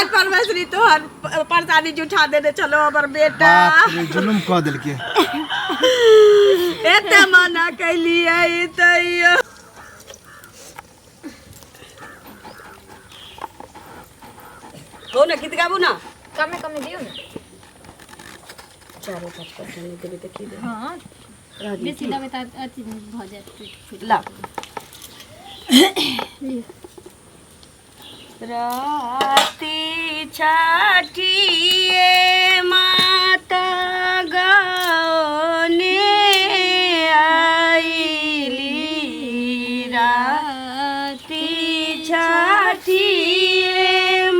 छठ परमेश्वरी तोहर परसानी जुठा देने चलो हमर बेटा जुलुम कह दिल के एते मना कैलिए तैयो हो ना गीत गाबू ना कमे कमे दियो ना 4-5% नहीं देबे त की दे हां बेसी दबे त अति भ जात ला राती छठिए माता गाने आईली राती छठिए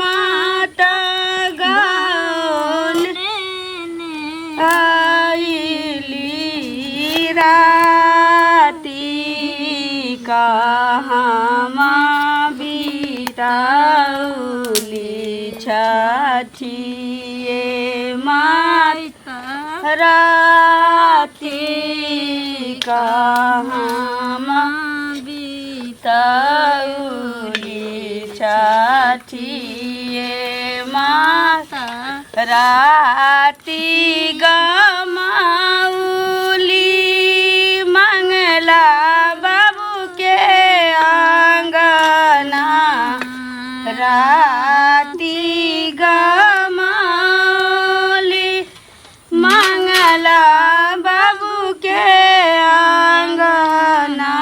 माता गाने आईली राती कहाँ बीताउली छठिए माता राती कहाँ बीताउली छठिए माता राती गमाउली मंगला बाबू के आंगना राती गमाउली मंगला बाबू के आंगना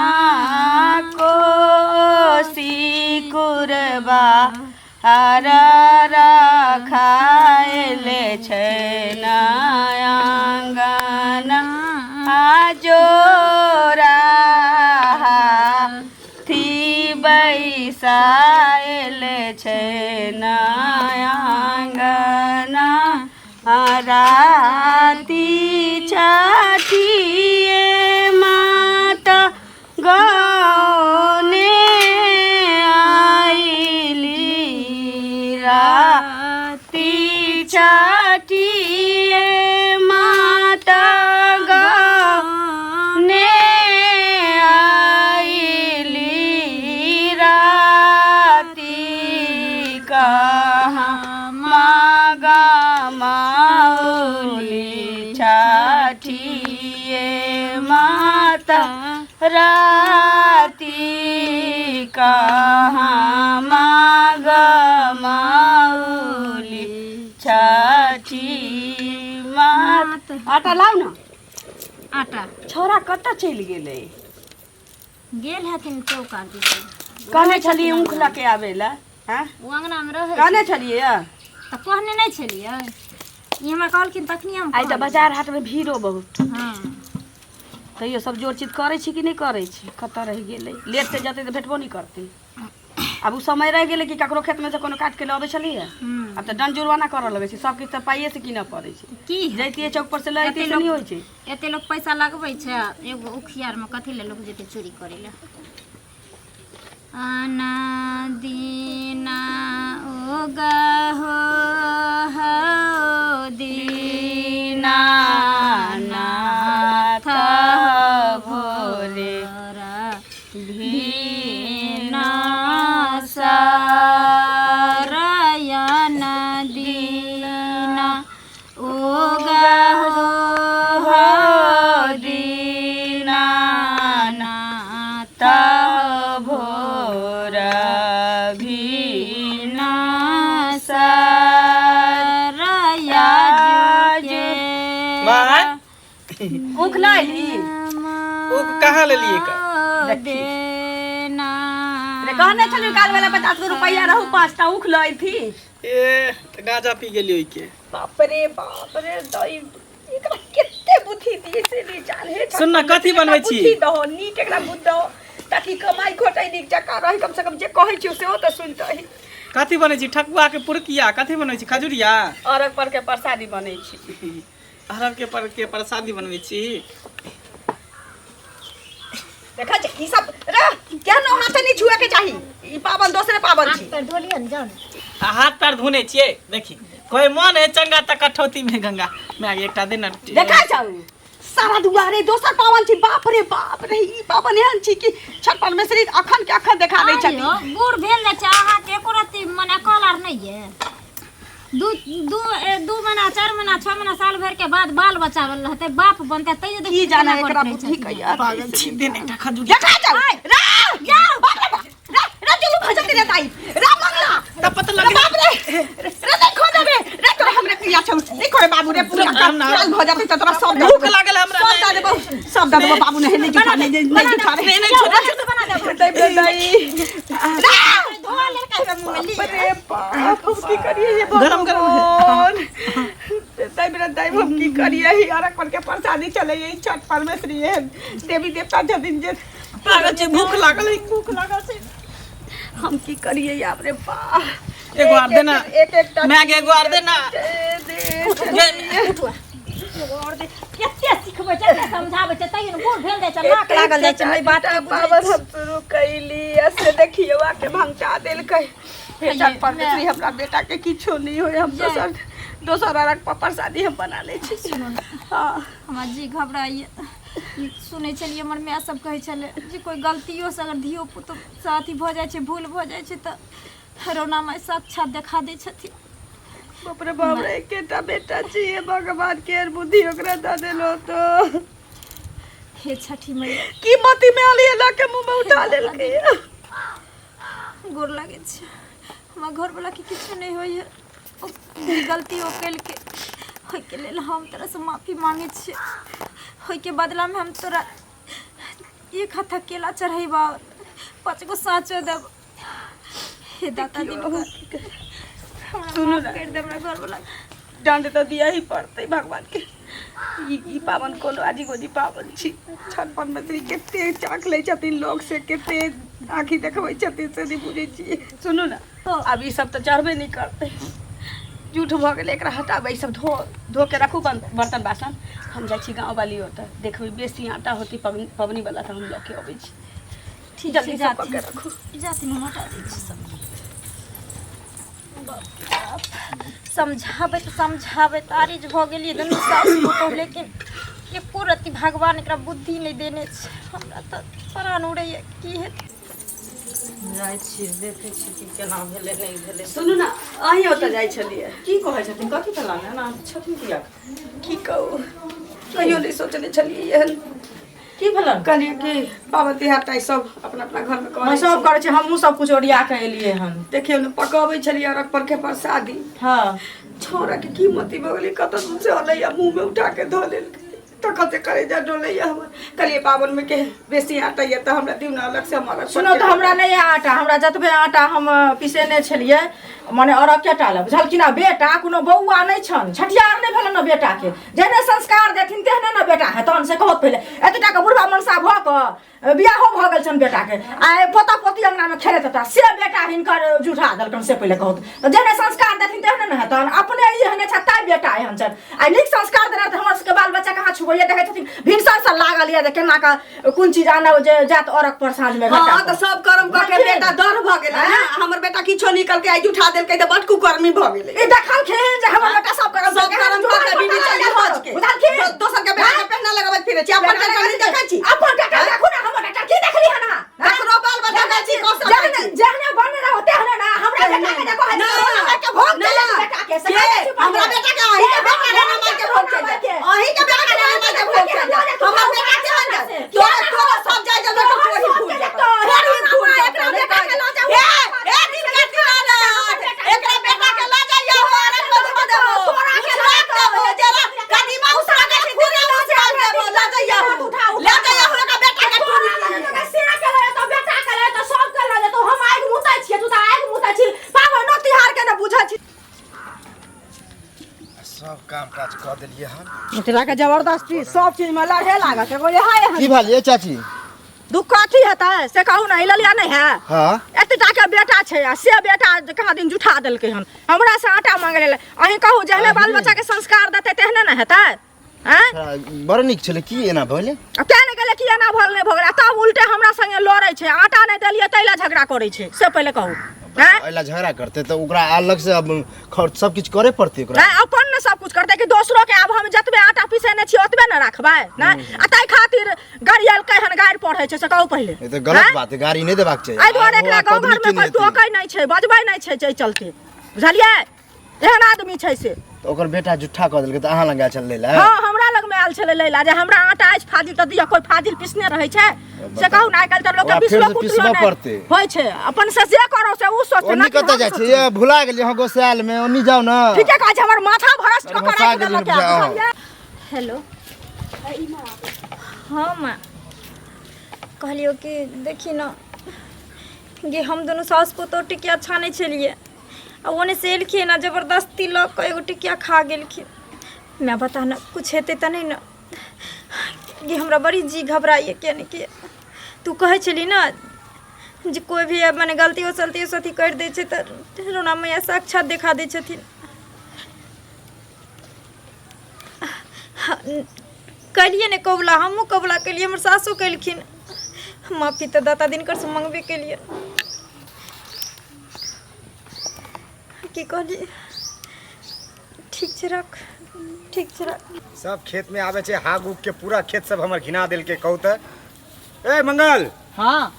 कोसी कुरबा हरा खाएले छै आंगना जोरा थी बैसाएल छै आंगना राती छठिए माता गाने आईली राती छठिए माता गाने आईली राती कहाँ मागा माउली छठिए माता राती कहाँ मागा माउली छठी माता आटा लाउ न आटा छोरा कतऽ चलि गेलै गेल हथिन चौका दिस कहने छलिए ऊख लके आबेला हैं ओ अंगना में रहे कहने छलिए त कहने नहीं छलिए ई हमरा कहलखिन तखनी हम आई त बाजार हाट में भीड़ो बहुत हां तैयो सब जोर चीज करे छी कि नहीं करे छी कतऽ रह गेलै लेट से जते त भेटबो नहीं करते अब उ समय रह गेलै कि ककरो खेत में से कोनो काट के लबे छलिए अब त दंड जुर्माना करऽ लगे छी सब किछ त पाइए से किनऽ पड़े छै की जैतिए चौक पर से लैतिए से नहीं होय छै एते लोग पैसा लगबै छै एगो उखियार में कथि ले लोग जेते चोरी करे ले आना दीना ओगा हो दीना नाथ भोरे भीना सारयन दीना ओगा हो दीना नाथ भोर भीना सारया मां ऊख लाइली ऊख कहाँ ले लिए का देना रे कहने छलिए काल वाला 50 रुपया रहू 5टा ऊख लई थी ए त गांजा पी गेली ओइ के बाप रे दई एकरा केते बुद्धि दिए से नहीं जान हे सुन ना कथी बनबै छी बुद्धि दहो नीक एकरा बुद्धि दहो ताकि कमाई घोटाई नीक जका रही कम से कम जे कहै छी सेहो त सुनतही कथी बनै छी ठकुआ के पुरकिया कथी बनै छी खजुरिया अरग पर के प्रसादी बनै छी अरब के प्रसादी बनबै छी देखा जे ई सब रे क्या न हाथ नहीं छुए के चाही ई पावन दूसरे पावन छी पर ढोलियन जान हाथ पैर धोने छिए देखी कोई मन है चंगा त कठौती में गंगा मैं एकटा दिन देखा जाऊ सारा दुआरे दोसर पावन छी बाप रे ई पावन एहन छी कि छठ परमेश्वरी अखन के अखन देखा दै छथि बूढ़ भेल न चाहा के एको रति मने कलर नहीं है दू महीना 4 महीना 6 महीना साल भर के बाद बाल बच्चा रहते बाप बनते तैयो की जाना एकरा बुद्धि कहिया पागल छी देने एकटा खजूर देखा जाओ रा चलू भजते रे ताई रा मंगला तब पता लगे बाप रे देखो देबे रे तोरा हमरे किया छौ देखो रे बाबू रे पूरा काल भ जाते त तोरा सब भूख लागल हमरा सब दे देबो सब दे देबो बाबू ने नहीं जुठा नहीं जुठा नहीं छोटा बना दे नहीं धोआ ले के मुंह में ली अरे बाप की करिए ये गरम ताई मेरा दाई हम की करिए ही अरक पर के प्रसादी चले यही छठ परमेश्वरी है देवी देवता जदिन जे पागल छी भूख लागल छी हम की करिए यार रे बा एगो आर देना एक मैं आगे एगो आर देना और दे केते सिखबै छै समझाबै छै तैयो बूढ़ भेल जाय छै नाक लागल जाय छै मैं बात के पावर हम शुरू कैली ऐसे देखिए वा के भंगचा देल कह छठ परमेश्वरी हमरा बेटा के किछो नहीं होय हम दोसर अरक पर प्रसादी हम बना ले छी हां हमरा जी घबराइए सुनै छलिए हमर माय सब कहै छले जे कोई गलतियों से अगर धियो पुतो साथी भ जाय छै भूल भ जाय छै त रोना माय साक्षात देखा दै छथिन बाप रे बाप रे केटा बेटा छी भगवान के बुद्धि ओकरा द देलो तो हे छठी मैया की मती में आली ला के मुंह में उठा लेल के गोर लागे छै हमरा घर वाला के किछु नहीं होय गलती ओ कैल के होय के लेल हम तोरा से माफी मांगे छी होय के बदला में हम तोरा एक हाथ केला चढ़ैबा 5 गो साँचो देब हे दाता दी सुनो ना कर दे हमरा घर वाला डांड तो दिया ही पड़ते भगवान के ई पावन कोनो आजी गोजी पावन छी छठ परमेश्वरी केते चाख ले छथिन लोग से केते आँखी देखबै छथिन से नहीं बुझे छी सुनो ना अब ई सब तो चढ़बे नहीं करते झूठ भ गेल एकरा हटाबै सब धो के रखू बर्तन बासन हम जाइ छी गाँव वाली होता देखबै बेसी आटा होती पबनी वाला त हम लऽ के अबै छी ठीक जल्दी से पक के रखू जाती में हटा दै छी सब समझाबे तारीज भ गेलिए दुनू सासु को लेकिन एको रति भगवान एकरा बुद्धि नहीं देने छै हमरा त प्राण उड़ैया की हेतै जाय छी देखै छी कि केना भेलै नहीं भेलै सुनू ना अहीं ओतऽ जाइ छलिए की कहै छथिन कथि त लागे ना छथिन किया की कहू कहियो नहीं सोचने छलिए एहन की भेलन कहलिए कि पावन तिहार ताई सब अपना अपना घर में हम करे सब करै छी हमहू सब कुछ ओरिया के एलिए हन देखियो ने पकाबै छलिए अरक पर के प्रसादी हां छोरा के की मती भगली कत से अलैया मुंह में उठा के धो लेल तखन से करे जा डोलैया हम कहलिए पावन में के बेसी आटा ये त हमरा दिउ ना अलग से हमारा सुनो तो हमरा नहीं आटा हमरा जतबे आटा हम पिसेने छलिए माने अरक के टाला बुझल कि ना बेटा कोनो बौआ नहीं छन छठियार नहीं भेलन न बेटा के जेने संस्कार देथिन तेहने न बेटा है तहन से कहत पहिले एतटा के बुढ़वा मनसा भ क बियाहो भ गेल छन बेटा के आइ पोता पोती अंगना में खेले तता से बेटा हिनकर जुठा दलकन से पहिले कहत तो जेने संस्कार देथिन तेहने न है तहन अपने ई हने छता बेटा है हन आइ नीक संस्कार देना त हमर सबके बाल बच्चा कहाँ छुबैया देखै छथिन भिनसर से लागल ये जे केना का कोन चीज आना जे जात औरक पर साँझ में बेटा हां त सब कर्म क के बेटा डर भ गेल हमर बेटा किछो निकल के आई उठा देल के त बटकू कर्मी भ गेल ई देखल खेन जे हमर बेटा सब कर्म क के बीबी चली हज के दोसर के बेटा के पहना लगाबे फिरे छी अपन बेटा के देखै छी अपन बेटा देखू ना हमर बेटा की देखली है ना एकरो बाल बच्चा के छी कसम जहने बने रहो तेहने ना हमरा बेटा के देखो है ना के भोग दे बेटा के से हमरा बेटा के आही के बेटा के मार के भोग चल आही के बेटा के मार के भोग चल हमर बेटा के अंदर तोरा सब जाय जब बेटा कोही फूल जाता कोही फूल जाता बेटा के ला जाओ ए दिन के दिवाना एकरा बेटा के ला जाइयो अरन मत देबो तोरा के ला देबो जरा कदीमा उठा के पूरा ला जाइयो ला जाइयो का बेटा के पूरी सेना के ले तो बेटा के ले तो सब के ले तो हम आइ मुता छिए तू त आइ मुता छी पावन न तिहार के न बुझा छी सब काम काज कर देलिए हम तेरा के जबरदस्ती सब चीज में लड़े लागत एगो ये है की भालिए चाची दुख कथी हेतै से कहू ना हिललिया नहीं है हां एतटा के बेटा छै आ से बेटा कहाँ दिन जुठा देलकै हन हमरा से आटा मांगे ले अहीं कहू जहने बाल बच्चा के संस्कार देतै तेहने न हेतै हैं बड़ निक छले की एना भले अब क्या नहीं गेले की एना भल नहीं भगला तब उल्टे हमरा संगे लड़ै छै आटा नहीं देलिए तैला झगड़ा करै छै से पहले कहू हैं एला झगड़ा करते तो ओकरा अलग से अब खर्च सब कुछ करे पड़ते ओकरा अपन न सब कुछ करते कि दोसरो के अब हम जतबे आटा पीसेने छी ओतबे न रखबै ना आ तै खातिर गाड़ियल कहन गाड़ पढ़ै छै से कहू पहिले ये तो गलत बात है गाड़ी नहीं देबाक चाहिए आई दुआरे एकरा गांव घर में कोई टोकै नहीं छै बजबै नहीं छै चलते बुझलिए एहन आदमी छै से। तो ओकर बेटा जुठा कह देलकै, तो अहाँ लग चल ले ला। हाँ हमरा लग में आयल छलै लैला जे हमरा आटा आज फाजिल त दिया, कोई फाजिल पिसने रहै छै से कहू ना। आइकाल्हि त लोग के ओकरा फेर से पिसबो पिसबऽ कुटलो पड़तै। होय छै, अपन से जे करो से उ सोचे ना। ओनी कतऽ जाइ छै? ये भुला गेलियै अहाँ गोसाल में, ओनी जाओ ना। ठीक है कहै छै, हमर माथा भरस अरे ठोकर भसा राखि गेलियै देलक। बुझाओ। हेलो हाँ माँ, कहलियो कि देखी ना गे हम दोनों सास पुतोह टिकिया छानै छलिए आ ओने से एलखिन ना जबरदस्ती लऽ कऽ एगो टिकिया खा गेलखिन। मैं बता ना कुछ हेतै तऽ नहीं ना गे, हमरा बड़ी जी घबराइए किया कि तू कहै छली ना जे कोई भी माने गलतियों सलतियों से अथी कर दै छै तऽ रोना मैया साक्षात देखा दै छथिन। कलिए ने कबुला, हमहूँ कबुला केलिए, हमर सासो केलखिन माफी तऽ दाता दिनकर से मंगबे केलिए। की कहलिए ठीक छै रख, ठीक छै रख। सब खेत में आवे छे, हाग उग के पूरा खेत सब हमर घिना देल के कहू त। ए मंगल, हाँ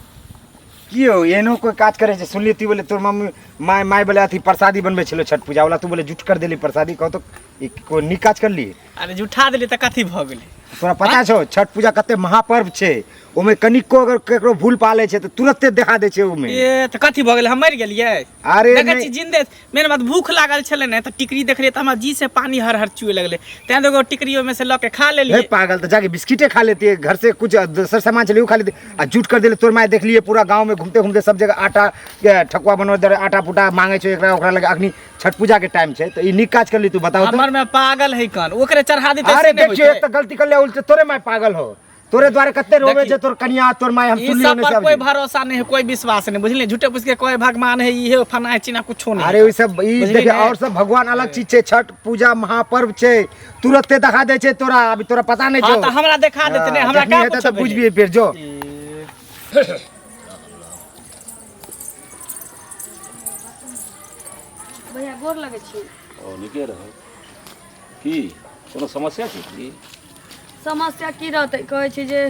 की हो एनो कोई काज करे छे? सुनली ती बोले तोर मम्मी माय बोले अथी प्रसादी बनबे छलो छठ पूजा वाला, तू बोले जुट कर देली प्रसादी, कहू तो कोई नी काज कर ली? अरे जुठा देली तऽ कथी भऽ गेलै? तोरा पता छो छठ पूजा कते महापर्व छे, ओमे कनिको अगर केकरो भूल पाले छे तो तुरंते देखा दे छे ओमे। ए तऽ कथी भऽ गेलै? हम मरि गेलियै? अरे देखै नहीं। छी जिंदे मेरे बात भूख लागल छलै ने तऽ टिकरी देखलियै तऽ हमरा जी से पानी हर हर चुए लगलै, तैं देखो टिकरी में से लऽ के खा हे लेलियै। पागल, तो जाके बिस्किटे खा लेती है, घर से कुछ दूसरा सामान चले वो खा लेती आ जुट कर देले। तोर माय देख लिए पूरा गांव में घूमते घूमते सब जगह आटा ठकुआ बनवा दे, आटा पुटा मांगे छे एकरा, ओकरा लगे अखनी छठ पूजा के टाइम छे, तो ई नी काज कर ली? तू बताओ तो। हमर में पागल है कान, ओकरे चढ़ा देते अरे से नहीं देखिए होइते। एक तो गलती कर ले उल्टे, तोरे माय पागल हो, तोरे द्वारे कत्ते रोवे छे तोर कन्या तोर माय, हम ई सुन सब लिए पर सब। कोई भरोसा नहीं है, कोई विश्वास नहीं, बुझलिए? झूठे पूछ के कोई भगवान है ये फना है चिना कुछो नहीं। अरे ई सब ई बुझली देखे ने? और सब भगवान अलग चीज छे, छठ पूजा महापर्व छे, तुरंते दिखा दे छे तोरा, अभी तोरा पता नहीं हाँ छो। तो हमरा देखा देते नहीं, हमरा जखनी का हेतै पूछो तो बुझ भी फिर जो। भैया गोर लगै छी। ओ निके रहो की कोनो समस्या छै की? समस्या की रहतै, कहै छी जे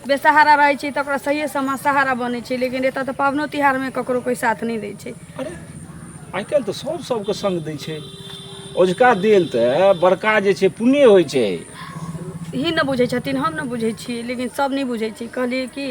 बेसहारा रहै छै तऽ ओकरा सहिए समाज सहारा बनै छै, लेकिन एतऽ तऽ पाबनो तिहारमे ककरो कोई साथ नहीं दै छै। अरे आइ काल्हि तऽ सब सबके संग दै छै, ओझका देल तऽ बड़का जे छै पुण्य होइ छै। ही न बुझै छथिन, हम न बुझै छियै, लेकिन सब नहीं बुझै छी। कहलिए कि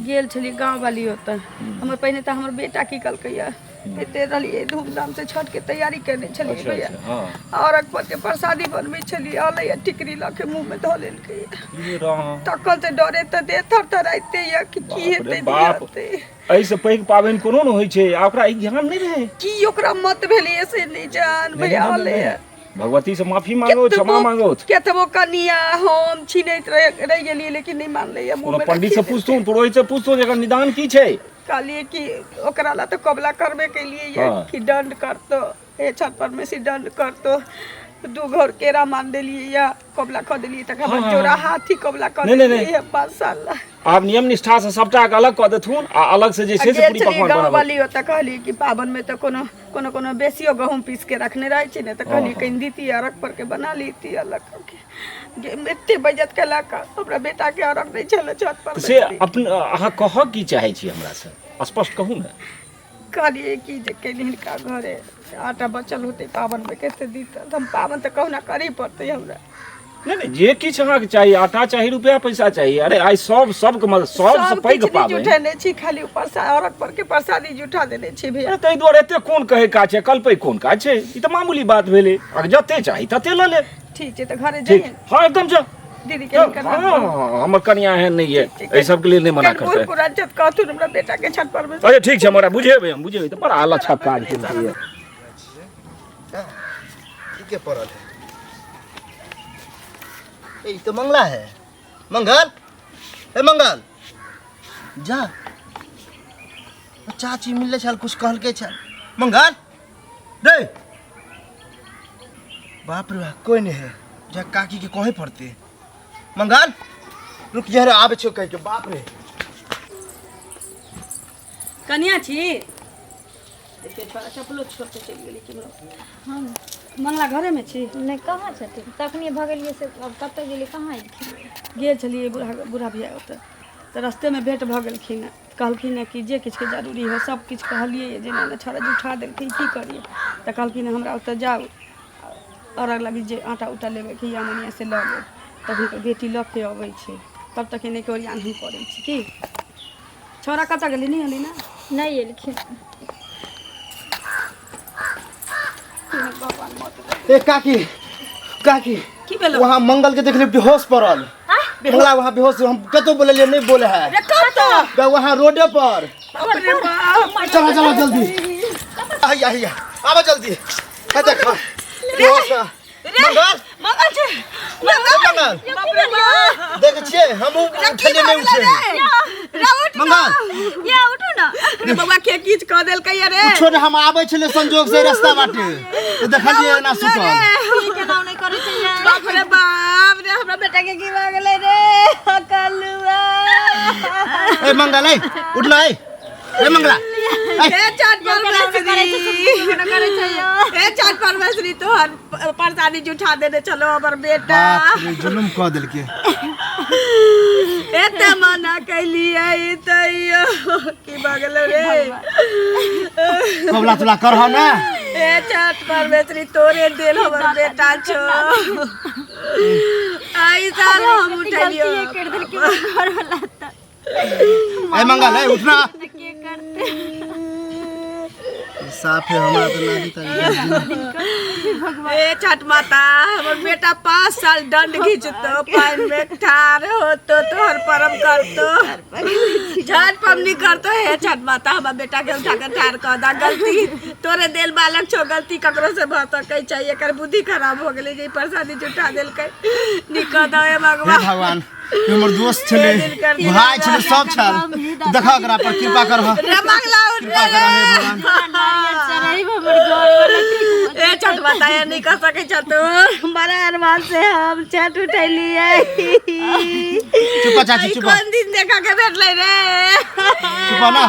गेल छली गाँव वाली ओतऽ, हमर पहिने तऽ हमर बेटा की कहलकैया एते रहलिए धूमधाम से छठ के तैयारी करने छलिए अच्छा, भैया, अच्छा, हाँ। और अकबर के प्रसादी बनबै छलिए, अलैया टिकरी लऽ के मुंह में धऽ लेलकै। ये राम, तकल से डरे तऽ देह थरथराइते या कि की बाप रे हेतै बाप। होतै, एहिसँ पैघ पाबनि कोनो न होइ छै, आ ओकरा ई ज्ञान नहि रहै। की ओकरा मत भेलै से नहीं जान भैया। अलैया भगवती से माफी मांगो, क्षमा मांगो। केतबो कनिया हम छीनैत रह गेलिए, लेकिन नहीं मानलैया। कोनो पंडित से पूछतू, पुरोहित से पूछतू जेकर निदान की छै। कहलिए कि ओकरा ला तो कबला करबे के लिए ये हाँ। कि दंड करतो, ए छठ पर में से दंड करतो, 2 घर केरा मान देलिए या कबला कर देलिए, तक हमर हाँ। जोड़ा हाथी कबला कर नहीं, नहीं, देलिए 5 साल। आब नियम निष्ठा से सबटा के अलग कऽ देथुन, आ अलग से जे छै से पूरी पकवान गाँव बनाबो। वाली होता कहलिए कि पाबन में तो कोनो बेसियो गहूम पीस के रखने रहे छी ने, तो कहलिए कहीं दीती अरग पर के बना लीती अलग करके। एते बजत के लाका हमरा बेटा के अरग नहीं चले छठ पर से अपन अहाँ कह की चाहै छी हमरा से स्पष्ट कहू ने। कहलिए कि जे केहन का घरे आटा बचल होते पाबन में कैसे दीता, हम पाबन तो कहना करी पड़ते हमरा। नहीं नहीं, जे किछु अहाँके चाही, आटा चाही, रुपया पैसा चाही, अरे आइ सबके मदद, सबसँ पैघ पाबनि। जुटेने छी, खाली ऊपर से औरत पर के प्रसादी जुटा देने छी भैया। अरे ताहि दुआरे एते कोन कहै काज छै, कल्पै कोन काज छै, ई तऽ मामूली बात भेलै। अगर जते चाही तते लऽ ले। ठीक है तो घरे ठीक, जाइए हाँ एकदम जाओ। दीदी के हाँ, हमर कनिया एहन नहीं है, एहि सबके लिए नहीं मना करते। पूरा जत कहतु हमरा बेटा के छठ पर में। अरे ठीक छै, हमरा बुझेबै, हम बुझेबै, तऽ बड़ा अच्छा काज केलियै। ठीक है पड़ल है। ए तो मंगला है, मंगल ए मंगल जा, चाची मिलले छल, कुछ कहलके छल। मंगल रे, बाप रे बाप, कोई नहीं है, जा काकी के कहे पड़ते। मंगल रुक जा रे, आबे छो कह के। बाप रे कन्या छी देखिए छोरा चपलो छोड़ के चल गेली कि हम मंगला घरे में छी। नहीं कहाँ छथिन, तखनी भगलिए से अब कतऽ गेली, कहाँ एलखिन? गेल छलिए बूढ़ा भैया ओतऽ, तऽ रस्ते में भेंट भऽ गेलखिन। कहलखिन है कि जे किछुके जरूरी है सब किछु कहलिए जेना ने छोड़ा उठा देलखिन की करिए तऽ कहलखिन हमरा ओतऽ जाउ अरग लगी जे आटा उटा लेबै कि अमनिया से लऽ लेब तब हुनकर बेटी लऽ के अबै छै तब तक एने के ओरियान हम करै छी की छोरा कतऽ गेली नहीं हली ना नहीं एलखिन भगवान मत ए काकी काकी की भेलो वहाँ मंगल के देखले बेहोश पड़ल मंगला वहाँ बेहोश हम कतो बोले नहीं बोले है रे कतऽ वहाँ रोडे पर अरे बाप चला चला जल्दी आइया आवा जल्दी है देखो बेहोश है। मंगल मंगल छै मंगल बाप रे बाप देख छिए हम उठले नहीं उठे मंगल या उठो ना रे बउआ के किछ कह देलकै रे छोड़ हम आबै छले संजोग से रास्ता बाटे तो देखलिए ना सुतल ई के नाम नहीं करे छै बाप रे हमरा बेटा के की भऽ गेलै रे कलुआ ए मंगल ए उठना ए मंगला ए चाट परमेश्वरी ए चाट परमेश्वरी तोहर परसानी जुठा देने चलो हमर बेटा बाप रे जुलुम कह देलके एते मना कैलिए तैयो की भऽ गेलै रे कबला तुला करह ना ए चाट परमेश्वरी तोरे देल हमर बेटा छो आई साल हम उठलियो कर देल के घर वाला त ए मंगल ए उठना के करते साफ है हमारा तो नानी तारी ए छठ माता हमर बेटा 5 साल दंड घिंचतो पानी में ठार होतो तोहर परम करतो छठ पवनी करतो हे छठ माता हमर बेटा के उठा के ठार कर दा गलती तोरे देल बालक छो गलती ककरो से भऽ सकै छै एकर बुद्धि खराब हो गेलै जे प्रसादी जुटा देलकै निकल दे हे भगवान भगवान तू हमर दोस्त छले भाई छले सब छल देखा एकरा पर कृपा करह रे मंगला उठ कृपा करह हे भगवान नारियल चढ़ाई हमर घर वाला ठीक ए छठ माता ये नहीं कर सकै छ तू बड़ा अरमान से हम छठ उठैलिए चुप चाची चुप कोन दिन देखा के भेटलै रे चुप ना